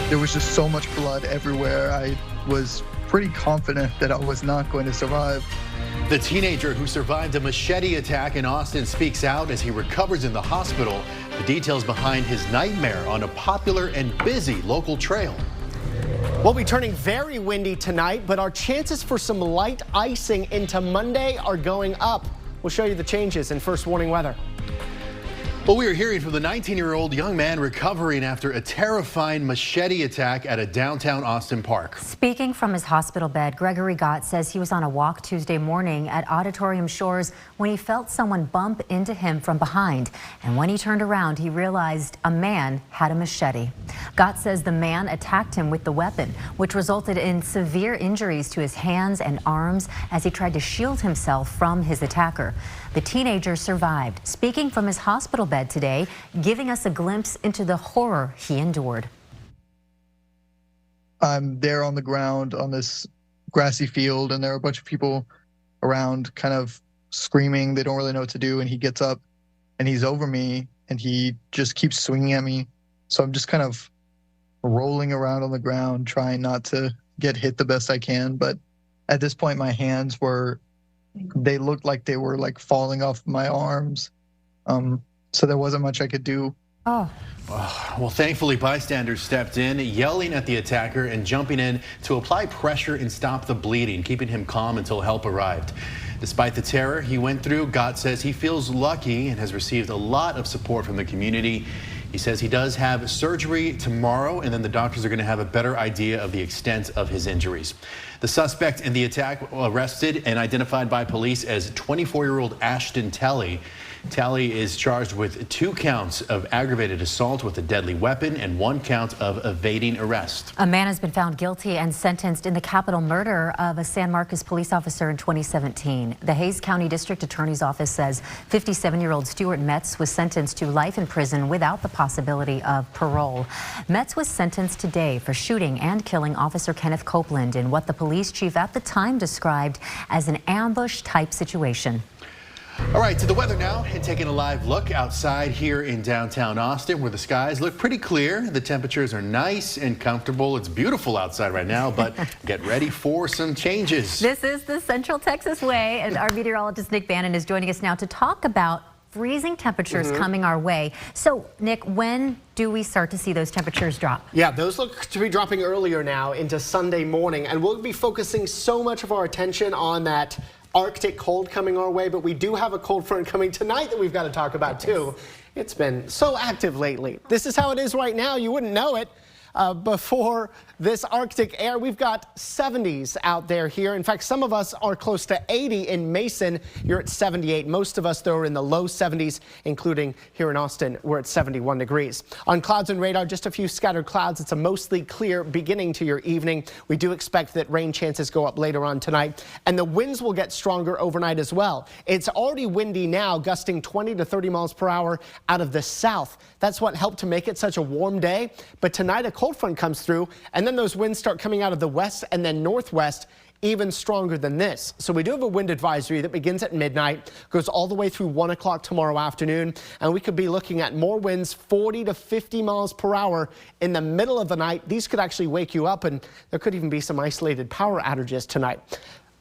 There was just so much blood everywhere. I was pretty confident that I was not going to survive. The teenager who survived a machete attack in Austin speaks out as he recovers in the hospital. The details behind his nightmare on a popular and busy local trail. We'll be turning very windy tonight, but our chances for some light icing into Monday are going up. We'll show you the changes in first warning weather. Well, we are hearing from the 19-year-old young man recovering after a terrifying machete attack at a downtown Austin park. Speaking from his hospital bed, Gregory Gott says he was on a walk Tuesday morning at Auditorium Shores when he felt someone bump into him from behind. And when he turned around, he realized a man had a machete. Gott says the man attacked him with the weapon, which resulted in severe injuries to his hands and arms as he tried to shield himself from his attacker. The teenager survived. Speaking from his hospital bed today, giving us a glimpse into the horror he endured. I'm there on the ground on this grassy field, and there are a bunch of people around kind of screaming. They don't really know what to do, and he gets up and he's over me and he just keeps swinging at me. So I'm just kind of rolling around on the ground, trying not to get hit the best I can. But at this point, my hands they looked like they were like falling off my arms. So there wasn't much I could do. Well, thankfully, bystanders stepped in, yelling at the attacker and jumping in to apply pressure and stop the bleeding, keeping him calm until help arrived. Despite the terror he went through, Gott says he feels lucky and has received a lot of support from the community. He says he does have surgery tomorrow, and then the doctors are going to have a better idea of the extent of his injuries. The suspect in the attack arrested and identified by police as 24-year-old Ashton Telley. Telley is charged with 2 counts of aggravated assault with a deadly weapon and 1 count of evading arrest. A man has been found guilty and sentenced in the capital murder of a San Marcos police officer in 2017. The Hays County District Attorney's Office says 57-year-old Stuart Metz was sentenced to life in prison without the possibility of parole. Metz was sentenced today for shooting and killing Officer Kenneth Copeland in what the police chief at the time described as an ambush-type situation. All right, to the weather now, and taking a live look outside here in downtown Austin, where the skies look pretty clear. The temperatures are nice and comfortable. It's beautiful outside right now, but get ready for some changes. This is the Central Texas way, and our meteorologist Nick Bannon is joining us now to talk about freezing temperatures coming our way. So, Nick, when do we start to see those temperatures drop? Yeah, those look to be dropping earlier now into Sunday morning, and we'll be focusing so much of our attention on that Arctic cold coming our way, but we do have a cold front coming tonight that we've got to talk about too. It's been so active lately. This is how it is right now. You wouldn't know it. Before this Arctic air, we've got 70s out there here. In fact, some of us are close to 80 in Mason. You're at 78. Most of us, though, are in the low 70s, including here in Austin. We're at 71 degrees. On clouds and radar, just a few scattered clouds. It's a mostly clear beginning to your evening. We do expect that rain chances go up later on tonight, and the winds will get stronger overnight as well. It's already windy now, gusting 20 to 30 miles per hour out of the south. That's what helped to make it such a warm day. But tonight, a cold front comes through, and then those winds start coming out of the west and then northwest, even stronger than this. So we do have a wind advisory that begins at midnight, goes all the way through 1 o'clock tomorrow afternoon, and we could be looking at more winds 40 to 50 miles per hour in the middle of the night. These could actually wake you up, and there could even be some isolated power outages tonight.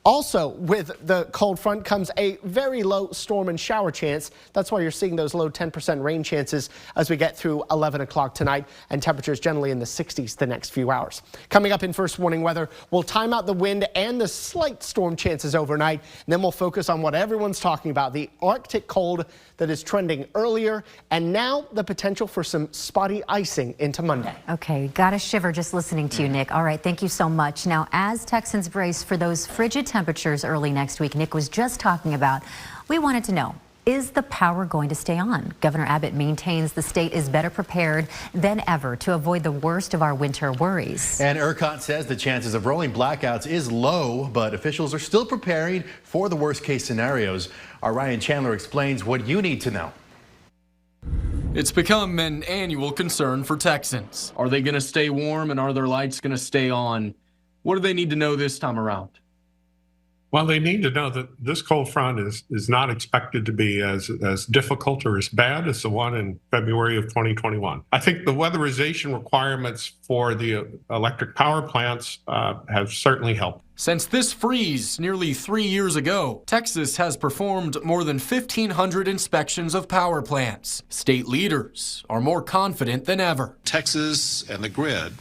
Also, with the cold front comes a very low storm and shower chance. That's why you're seeing those low 10% rain chances as we get through 11 o'clock tonight, and temperatures generally in the 60s the next few hours. Coming up in first warning weather, we'll time out the wind and the slight storm chances overnight, and then we'll focus on what everyone's talking about, the Arctic cold that is trending earlier, and now the potential for some spotty icing into Monday. Okay, got a shiver just listening to you, Nick. All right, thank you so much. Now, as Texans brace for those frigid temperatures early next week, Nick was just talking about, we wanted to know, is the power going to stay on? Governor Abbott maintains the state is better prepared than ever to avoid the worst of our winter worries. And ERCOT says the chances of rolling blackouts is low, but officials are still preparing for the worst case scenarios. Our Ryan Chandler explains what you need to know. It's become an annual concern for Texans. Are they going to stay warm, and are their lights going to stay on? What do they need to know this time around? Well, they need to know that this cold front is not expected to be as difficult or as bad as the one in February of 2021. I think the weatherization requirements for the electric power plants have certainly helped. Since this freeze nearly 3 years ago, Texas has performed more than 1,500 inspections of power plants. State leaders are more confident than ever. Texas and the grid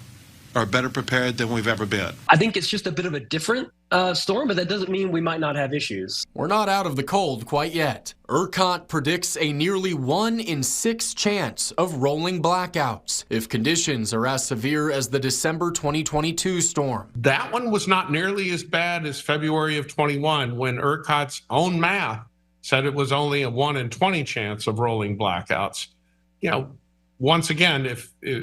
are better prepared than we've ever been. I think it's just a bit of a different storm, but that doesn't mean we might not have issues. We're not out of the cold quite yet. ERCOT predicts a nearly 1 in 6 chance of rolling blackouts if conditions are as severe as the December 2022 storm. That one was not nearly as bad as February of 21, when ERCOT's own math said it was only a 1 in 20 chance of rolling blackouts. You know, once again,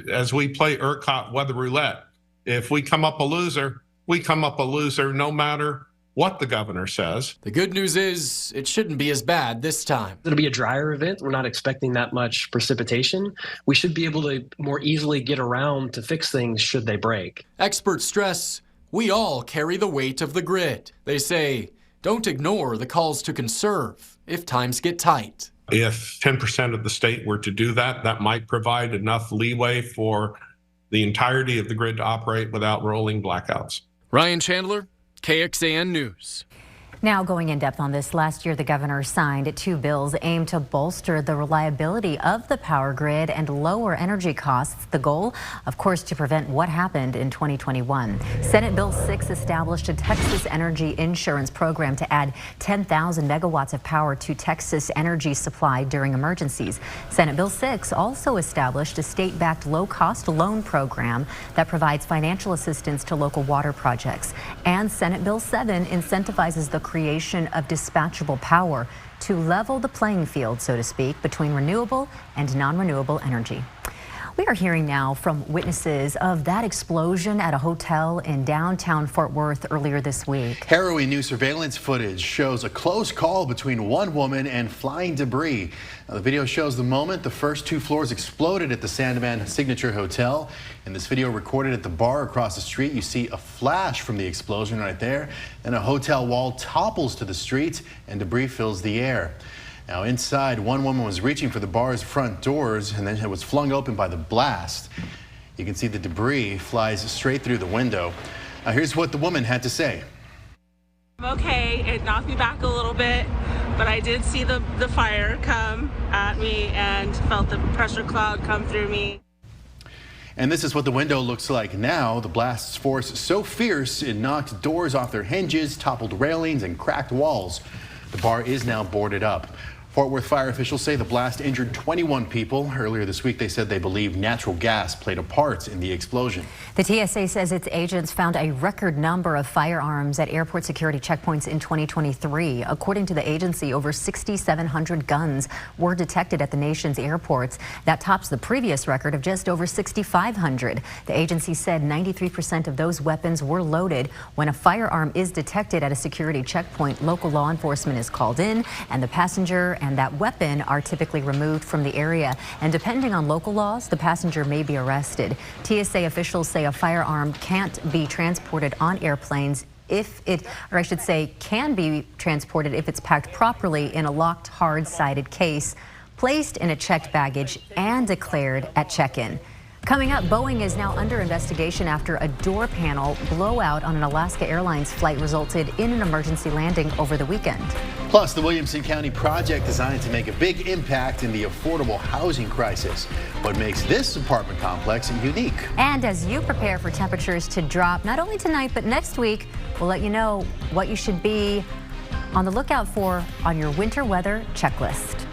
as we play ERCOT weather roulette, if we come up a loser, we come up a loser no matter what the governor says. The good news is it shouldn't be as bad this time. It'll be a drier event. We're not expecting that much precipitation. We should be able to more easily get around to fix things should they break. Experts stress we all carry the weight of the grid. They say, don't ignore the calls to conserve if times get tight. If 10% of the state were to do that, that might provide enough leeway for the entirety of the grid to operate without rolling blackouts. Ryan Chandler, KXAN News. Now going in depth on this, last year the governor signed 2 bills aimed to bolster the reliability of the power grid and lower energy costs. The goal, of course, to prevent what happened in 2021. Senate Bill 6 established a Texas Energy Insurance Program to add 10,000 megawatts of power to Texas energy supply during emergencies. Senate Bill 6 also established a state-backed low-cost loan program that provides financial assistance to local water projects. And Senate Bill 7 incentivizes the creation of dispatchable power to level the playing field, so to speak, between renewable and non-renewable energy. We are hearing now from witnesses of that explosion at a hotel in downtown Fort Worth earlier this week. Harrowing new surveillance footage shows a close call between one woman and flying debris. Now, the video shows the moment the first 2 floors exploded at the Sandman Signature Hotel. In this video recorded at the bar across the street, you see a flash from the explosion right there. Then a hotel wall topples to the street and debris fills the air. Now inside, one woman was reaching for the bar's front doors and then it was flung open by the blast. You can see the debris flies straight through the window. Now here's what the woman had to say. I'm okay, it knocked me back a little bit, but I did see the fire come at me and felt the pressure cloud come through me. And this is what the window looks like now. The blast's force so fierce it knocked doors off their hinges, toppled railings, and cracked walls. The bar is now boarded up. Fort Worth fire officials say the blast injured 21 people. Earlier this week, they said they believe natural gas played a part in the explosion. The TSA says its agents found a record number of firearms at airport security checkpoints in 2023. According to the agency, over 6,700 guns were detected at the nation's airports. That tops the previous record of just over 6,500. The agency said 93% of those weapons were loaded. When a firearm is detected at a security checkpoint, local law enforcement is called in, and the passenger and that weapon are typically removed from the area. And depending on local laws, the passenger may be arrested. TSA officials say a firearm can't be transported on airplanes if it, or I should say, can be transported if it's packed properly in a locked, hard-sided case, placed in a checked baggage, and declared at check-in. Coming up, Boeing is now under investigation after a door panel blowout on an Alaska Airlines flight resulted in an emergency landing over the weekend. Plus, the Williamson County project designed to make a big impact in the affordable housing crisis. What makes this apartment complex unique? And as you prepare for temperatures to drop not only tonight but next week, we'll let you know what you should be on the lookout for on your winter weather checklist.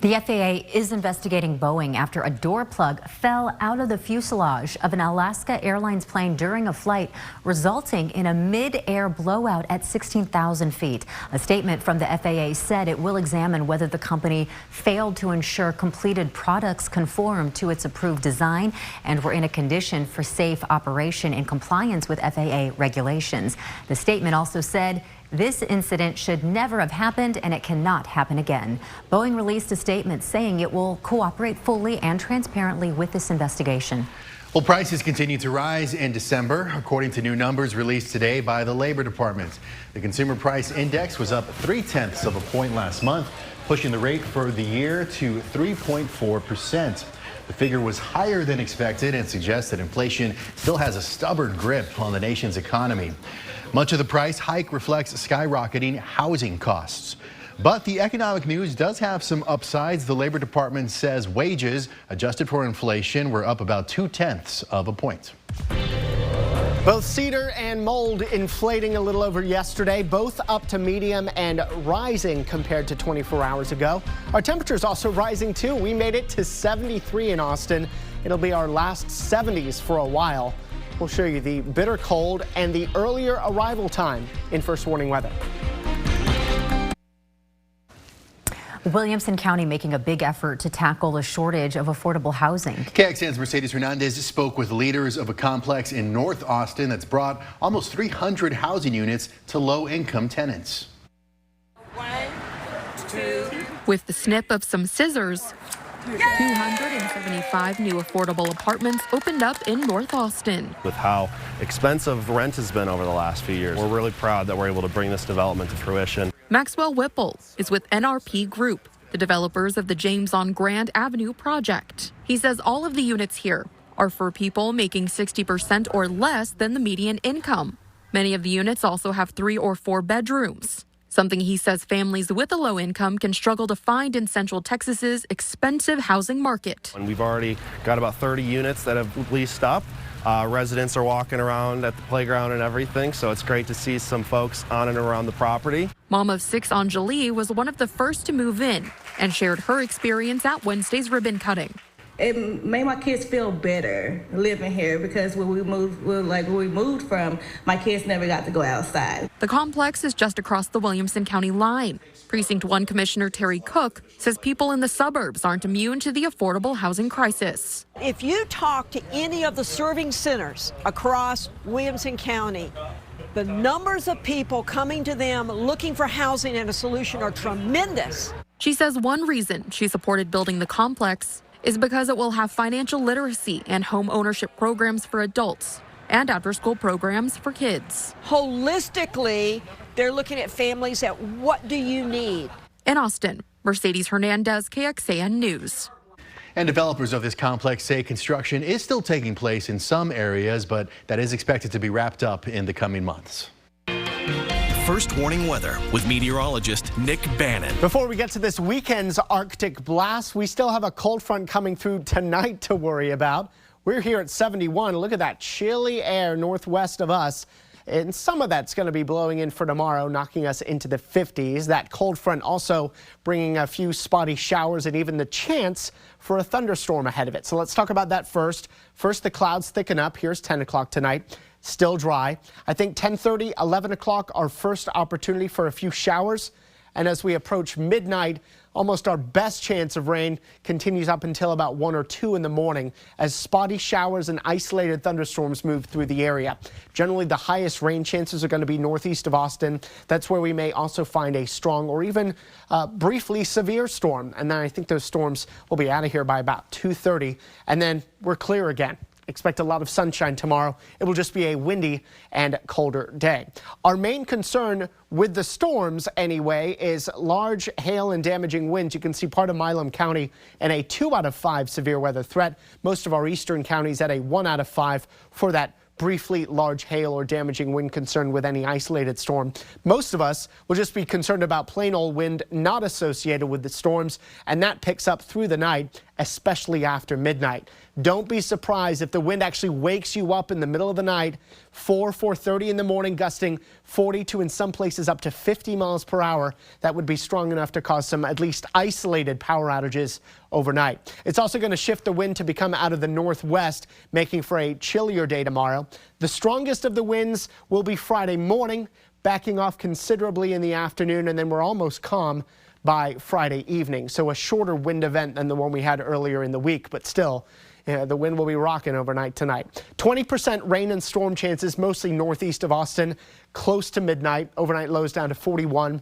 The FAA is investigating Boeing after a door plug fell out of the fuselage of an Alaska Airlines plane during a flight, resulting in a mid-air blowout at 16,000 feet. A statement from the FAA said it will examine whether the company failed to ensure completed products conform to its approved design and were in a condition for safe operation in compliance with FAA regulations. The statement also said this incident should never have happened and it cannot happen again. Boeing released a statement saying it will cooperate fully and transparently with this investigation. Well, prices continue to rise in December, according to new numbers released today by the Labor Department. The Consumer Price Index was up 0.3 of a point last month, pushing the rate for the year to 3.4%. The figure was higher than expected and suggests that inflation still has a stubborn grip on the nation's economy. Much of the price hike reflects skyrocketing housing costs. But the economic news does have some upsides. The Labor Department says wages, adjusted for inflation, were up about 0.2 of a point. Both cedar and mold inflating a little over yesterday, both up to medium and rising compared to 24 hours ago. Our temperatures also rising too. We made it to 73 in Austin. It'll be our last 70s for a while. We'll show you the bitter cold and the earlier arrival time in first warning weather. Williamson County making a big effort to tackle the shortage of affordable housing. KXAN's Mercedes Hernandez spoke with leaders of a complex in North Austin that's brought almost 300 housing units to low-income tenants. 1, 2. With the snip of some scissors, 275 new affordable apartments opened up in North Austin. With how expensive rent has been over the last few years, we're really proud that we're able to bring this development to fruition. Maxwell Whipple is with NRP Group, the developers of the James on Grand Avenue project. He says all of the units here are for people making 60% or less than the median income. Many of the units also have 3 or 4 bedrooms, something he says families with a low income can struggle to find in Central Texas's expensive housing market. And we've already got about 30 units that have leased up. Residents are walking around at the playground and everything, so it's great to see some folks on and around the property. Mom of 6, Anjali, was one of the first to move in and shared her experience at Wednesday's ribbon cutting. It made my kids feel better living here because when we moved from, my kids never got to go outside. The complex is just across the Williamson County line. Precinct 1 Commissioner Terry Cook says people in the suburbs aren't immune to the affordable housing crisis. If you talk to any of the serving centers across Williamson County, the numbers of people coming to them looking for housing and a solution are tremendous. She says one reason she supported building the complex is because it will have financial literacy and home ownership programs for adults and after-school programs for kids. Holistically, they're looking at families at what do you need. In Austin, Mercedes Hernandez, KXAN News. And developers of this complex say construction is still taking place in some areas, but that is expected to be wrapped up in the coming months. First warning weather with meteorologist Nick Bannon. Before we get to this weekend's Arctic blast, we still have a cold front coming through tonight to worry about. We're here at 71. Look at that chilly air northwest of us. And some of that's going to be blowing in for tomorrow, knocking us into the 50s. That cold front also bringing a few spotty showers and even the chance for a thunderstorm ahead of it. So let's talk about that first. First, the clouds thicken up. Here's 10 o'clock tonight. Still dry. I think 10:30, 11 o'clock, our first opportunity for a few showers. And as we approach midnight, almost our best chance of rain continues up until about 1 or 2 in the morning as spotty showers and isolated thunderstorms move through the area. Generally, the highest rain chances are going to be northeast of Austin. That's where we may also find a strong or even briefly severe storm. And then I think those storms will be out of here by about 2:30. And then we're clear again. Expect a lot of sunshine tomorrow. It will just be a windy and colder day. Our main concern with the storms anyway is large hail and damaging winds. You can see part of Milam County in a 2 out of 5 severe weather threat. Most of our eastern counties at a 1 out of 5 for that briefly large hail or damaging wind concern with any isolated storm. Most of us will just be concerned about plain old wind not associated with the storms, and that picks up through the night, especially after midnight. Don't be surprised if the wind actually wakes you up in the middle of the night, 4:30 in the morning, gusting 40 to in some places up to 50 miles per hour. That would be strong enough to cause some at least isolated power outages overnight. It's also going to shift the wind to become out of the northwest, making for a chillier day tomorrow. The strongest of the winds will be Friday morning, backing off considerably in the afternoon, and then we're almost calm by Friday evening. So a shorter wind event than the one we had earlier in the week, but still, the wind will be rocking overnight tonight. 20% rain and storm chances, mostly northeast of Austin, close to midnight. Overnight lows down to 41.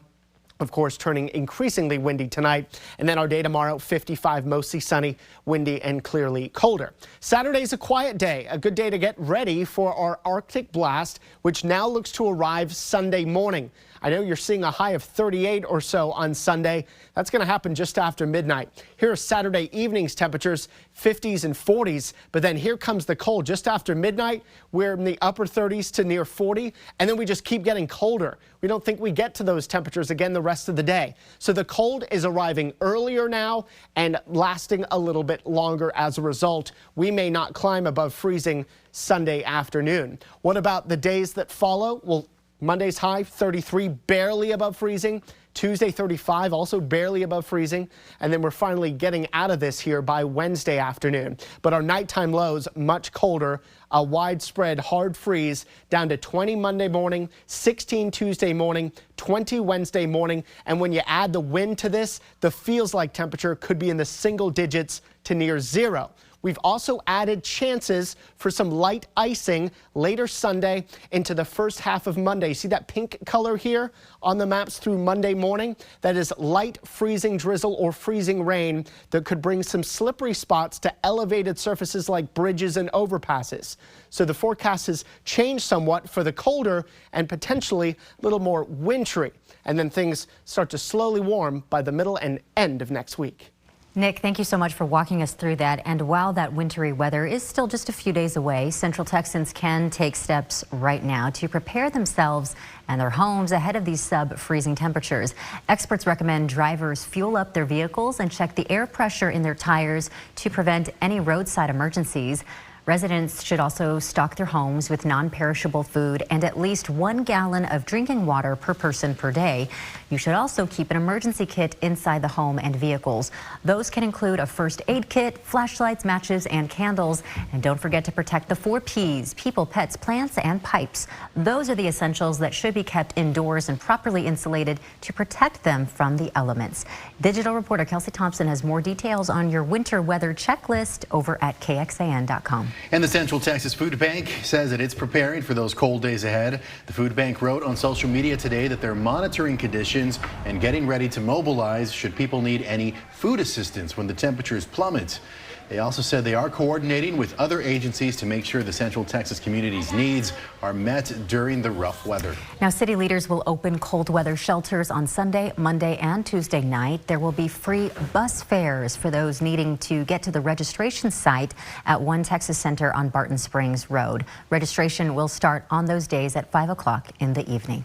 of course, turning increasingly windy tonight. And then our day tomorrow, 55, mostly sunny, windy, and clearly colder. Saturday's a quiet day, a good day to get ready for our Arctic blast, which now looks to arrive Sunday morning. I know you're seeing a high of 38 or so on Sunday. That's going to happen just after midnight. Here are Saturday evening's temperatures, 50s and 40s. But then here comes the cold. Just after midnight, we're in the upper 30s to near 40. And then we just keep getting colder. We don't think we get to those temperatures again the rest of the day. So the cold is arriving earlier now and lasting a little bit longer as a result. We may not climb above freezing Sunday afternoon. What about the days that follow? Well, Monday's high, 33, barely above freezing. Tuesday, 35, also barely above freezing. And then we're finally getting out of this here by Wednesday afternoon. But our nighttime lows, much colder, a widespread hard freeze down to 20 Monday morning, 16 Tuesday morning, 20 Wednesday morning. And when you add the wind to this, the feels like temperature could be in the single digits to near zero. We've also added chances for some light icing later Sunday into the first half of Monday. See that pink color here on the maps through Monday morning? That is light freezing drizzle or freezing rain that could bring some slippery spots to elevated surfaces like bridges and overpasses. So the forecast has changed somewhat for the colder and potentially a little more wintry. And then things start to slowly warm by the middle and end of next week. Nick, thank you so much for walking us through that. And while that wintry weather is still just a few days away, Central Texans can take steps right now to prepare themselves and their homes ahead of these sub-freezing temperatures. Experts recommend drivers fuel up their vehicles and check the air pressure in their tires to prevent any roadside emergencies. Residents should also stock their homes with non-perishable food and at least 1 gallon of drinking water per person per day. You should also keep an emergency kit inside the home and vehicles. Those can include a first aid kit, flashlights, matches, and candles. And don't forget to protect the 4 Ps, people, pets, plants, and pipes. Those are the essentials that should be kept indoors and properly insulated to protect them from the elements. Digital reporter Kelsey Thompson has more details on your winter weather checklist over at KXAN.com. And the Central Texas Food Bank says that it's preparing for those cold days ahead. The food bank wrote on social media today that they're monitoring conditions and getting ready to mobilize should people need any food assistance when the temperatures plummet. They also said they are coordinating with other agencies to make sure the Central Texas community's needs are met during the rough weather. Now, city leaders will open cold weather shelters on Sunday, Monday, and Tuesday night. There will be free bus fares for those needing to get to the registration site at One Texas Center on Barton Springs Road. Registration will start on those days at 5 o'clock in the evening.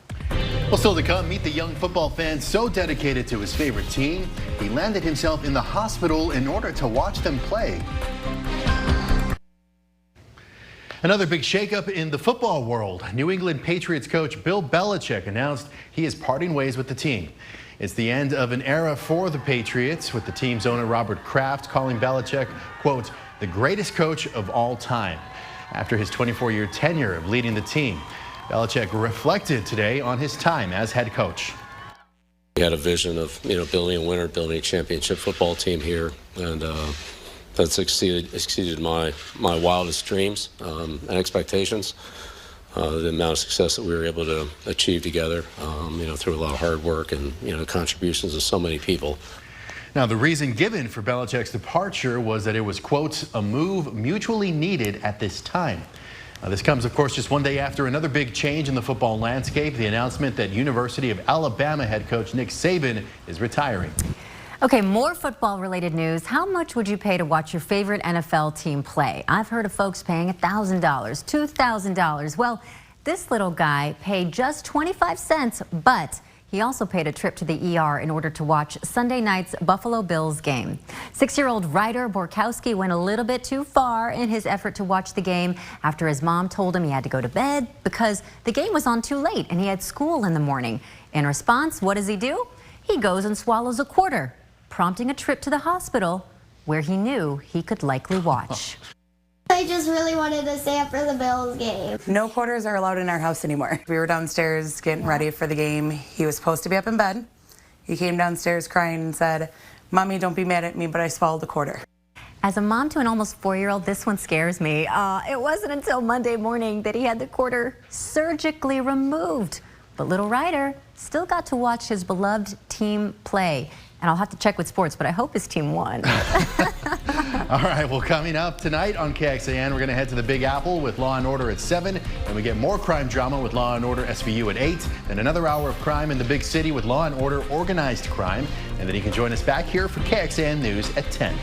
Well, still to come, meet the young football fan so dedicated to his favorite team, he landed himself in the hospital in order to watch them play. Another big shakeup in the football world. New England Patriots coach Bill Belichick announced he is parting ways with the team. It's the end of an era for the Patriots, with the team's owner Robert Kraft calling Belichick, quote, the greatest coach of all time, after his 24-year tenure of leading the team. Belichick reflected today on his time as head coach. We had a vision of, building a winner, building a championship football team here, and that's exceeded my wildest dreams and expectations. The amount of success that we were able to achieve together, through a lot of hard work and, contributions of so many people. Now, the reason given for Belichick's departure was that it was, quote, a move mutually needed at this time. This comes, of course, just one day after another big change in the football landscape, the announcement that University of Alabama head coach Nick Saban is retiring. Okay, more football-related news. How much would you pay to watch your favorite NFL team play? I've heard of folks paying $1,000, $2,000. Well, this little guy paid just 25 cents, but he also paid a trip to the ER in order to watch Sunday night's Buffalo Bills game. 6-year-old Ryder Borkowski went a little bit too far in his effort to watch the game after his mom told him he had to go to bed because the game was on too late and he had school in the morning. In response, what does he do? He goes and swallows a quarter, prompting a trip to the hospital where he knew he could likely watch. I just really wanted to stay up for the Bills game. No quarters are allowed in our house anymore. We were downstairs getting ready for the game. He was supposed to be up in bed. He came downstairs crying and said, "Mommy, don't be mad at me, but I swallowed a quarter." As a mom to an almost 4-year-old, this one scares me. It wasn't until Monday morning that he had the quarter surgically removed. But little Ryder still got to watch his beloved team play. And I'll have to check with sports, but I hope his team won. All right, well, coming up tonight on KXAN, we're going to head to the Big Apple with Law & Order at 7. And we get more crime drama with Law & Order SVU at 8. Then another hour of crime in the big city with Law & Order Organized Crime. And then you can join us back here for KXAN News at 10.